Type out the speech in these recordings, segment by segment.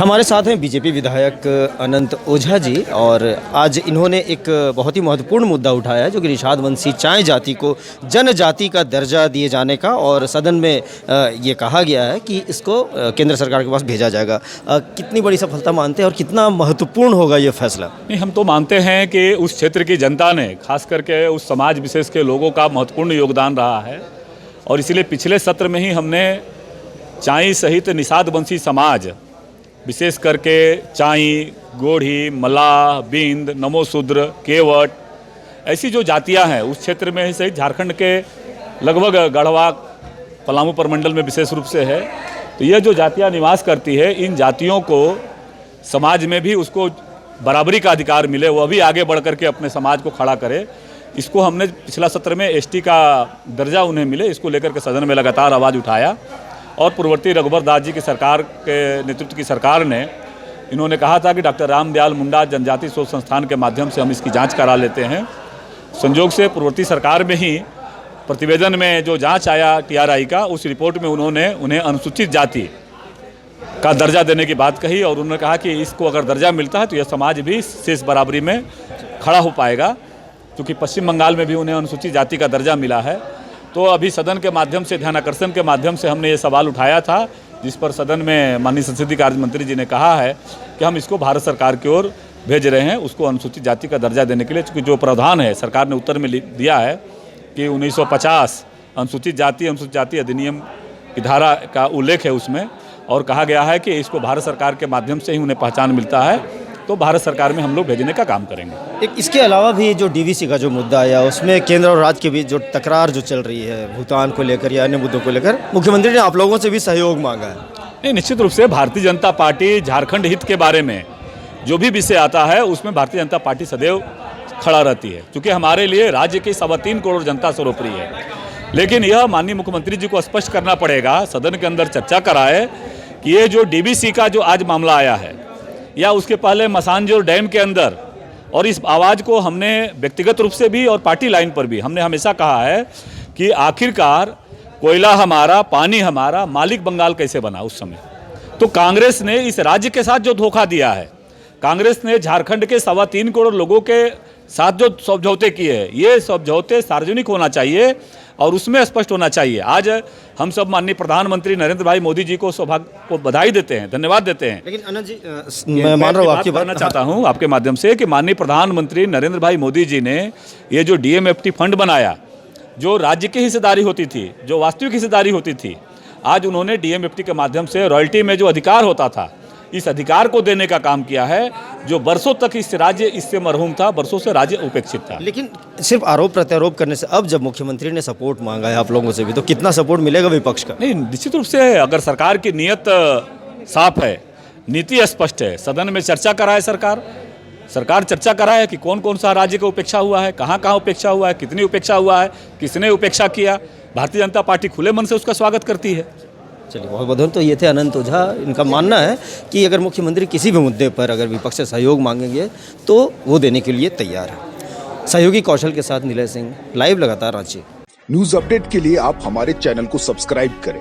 हमारे साथ हैं बीजेपी विधायक अनंत ओझा जी और आज इन्होंने एक बहुत ही महत्वपूर्ण मुद्दा उठाया है जो कि निषाद वंशी चाय जाति को जनजाति का दर्जा दिए जाने का और सदन में ये कहा गया है कि इसको केंद्र सरकार के पास भेजा जाएगा। कितनी बड़ी सफलता मानते हैं और कितना महत्वपूर्ण होगा ये फैसला? नहीं, हम तो मानते हैं कि उस क्षेत्र की जनता ने खास करके उस समाज विशेष के लोगों का महत्वपूर्ण योगदान रहा है और इसीलिए पिछले सत्र में ही हमने चाई सहित निषाद वंशी समाज विशेष करके चाई, गोढ़ी, मल्लाह, बींद, नमोशूद्र, केवट ऐसी जो जातियां हैं उस क्षेत्र में ही सहित झारखंड के लगभग गढ़वा पलामू प्रमंडल में विशेष रूप से है। तो ये जो जातियां निवास करती है इन जातियों को समाज में भी उसको बराबरी का अधिकार मिले, वह भी आगे बढ़ करके अपने समाज को खड़ा करे। इसको हमने पिछला सत्र में एसटी का दर्जा उन्हें मिले, इसको लेकर के सदन में लगातार आवाज़ उठाया और पूर्ववर्ती रघुवर दास जी की सरकार के नेतृत्व की सरकार ने इन्होंने कहा था कि डॉक्टर रामदयाल मुंडा जनजाति शोध संस्थान के माध्यम से हम इसकी जांच करा लेते हैं। संयोग से पूर्ववर्ती सरकार में ही प्रतिवेदन में जो जांच आया टीआरआई का, उस रिपोर्ट में उन्होंने उन्हें अनुसूचित जाति का दर्जा देने की बात कही और उन्होंने कहा कि इसको अगर दर्जा मिलता है तो यह समाज भी शेष बराबरी में खड़ा हो पाएगा, क्योंकि पश्चिम बंगाल में भी उन्हें अनुसूचित जाति का दर्जा मिला है। तो अभी सदन के माध्यम से ध्यानाकर्षण के माध्यम से हमने ये सवाल उठाया था, जिस पर सदन में माननीय संसदीय कार्य मंत्री जी ने कहा है कि हम इसको भारत सरकार की ओर भेज रहे हैं, उसको अनुसूचित जाति का दर्जा देने के लिए। क्योंकि जो प्रावधान है सरकार ने उत्तर में दिया है कि 1950 अनुसूचित जाति अधिनियम की धारा का उल्लेख है उसमें, और कहा गया है कि इसको भारत सरकार के माध्यम से ही उन्हें पहचान मिलता है, तो भारत सरकार में हम लोग भेजने का काम करेंगे। इसके अलावा भी जो डीवीसी का जो मुद्दा आया उसमें केंद्र और राज्य के बीच जो तकरार जो चल रही है भूटान को लेकर या अन्य मुद्दों को लेकर, मुख्यमंत्री ने आप लोगों से भी सहयोग मांगा है। नहीं, निश्चित रूप से भारतीय जनता पार्टी झारखंड हित के बारे में जो भी विषय आता है उसमें भारतीय जनता पार्टी सदैव खड़ा रहती है, क्योंकि हमारे लिए राज्य की 3.25 करोड़ जनता सर्वोपरि है। लेकिन यह माननीय मुख्यमंत्री जी को स्पष्ट करना पड़ेगा, सदन के अंदर चर्चा कराए कि ये जो डीवीसी का जो आज मामला आया है या उसके पहले मसानजोर डैम के अंदर, और इस आवाज़ को हमने व्यक्तिगत रूप से भी और पार्टी लाइन पर भी हमने हमेशा कहा है कि आखिरकार कोयला हमारा, पानी हमारा, मालिक बंगाल कैसे बना उस समय। तो कांग्रेस ने इस राज्य के साथ जो धोखा दिया है, कांग्रेस ने झारखंड के 3.25 करोड़ लोगों के साथ जो समझौते किए हैं, ये समझौते सार्वजनिक होना चाहिए और उसमें स्पष्ट होना चाहिए। आज हम सब माननीय प्रधानमंत्री नरेंद्र भाई मोदी जी को सौभाग्य को बधाई देते हैं, धन्यवाद देते हैं। लेकिन अनंत जी, मैं मान रहा हूँ आपकी बात, चाहता हूँ आपके माध्यम से कि माननीय प्रधानमंत्री नरेंद्र भाई मोदी जी ने ये जो डीएमएफटी फंड बनाया, जो राज्य की हिस्सेदारी होती थी, जो वास्तविक हिस्सेदारी होती थी, आज उन्होंने डीएमएफटी के माध्यम से रॉयल्टी में जो अधिकार होता था, इस अधिकार को देने का काम किया है। जो बरसों तक इस राज्य इससे मरहूम था, बरसों से राज्य उपेक्षित था। लेकिन सिर्फ आरोप प्रत्यारोप करने से, अब जब मुख्यमंत्री ने सपोर्ट मांगा है आप लोगों से भी, तो कितना सपोर्ट मिलेगा विपक्ष का? नहीं, निश्चित रूप से अगर सरकार की नीयत साफ है, नीति स्पष्ट है, सदन में चर्चा कराए सरकार चर्चा कराए कि कौन कौन सा राज्य का उपेक्षा हुआ है, कहाँ कहाँ उपेक्षा हुआ है, कितनी उपेक्षा हुआ है, किसने उपेक्षा किया, भारतीय जनता पार्टी खुले मन से उसका स्वागत करती है। चलिए, बहुत बहुत धन्यवाद। तो ये थे अनंत ओझा। इनका मानना है कि अगर मुख्यमंत्री किसी भी मुद्दे पर अगर विपक्ष से सहयोग मांगेंगे तो वो देने के लिए तैयार है। सहयोगी कौशल के साथ नीलय सिंह, लाइव लगातार रांची। न्यूज अपडेट के लिए आप हमारे चैनल को सब्सक्राइब करें।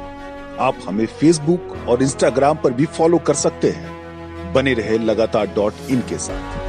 आप हमें फेसबुक और इंस्टाग्राम पर भी फॉलो कर सकते हैं। बने रहे लगातार .in के साथ।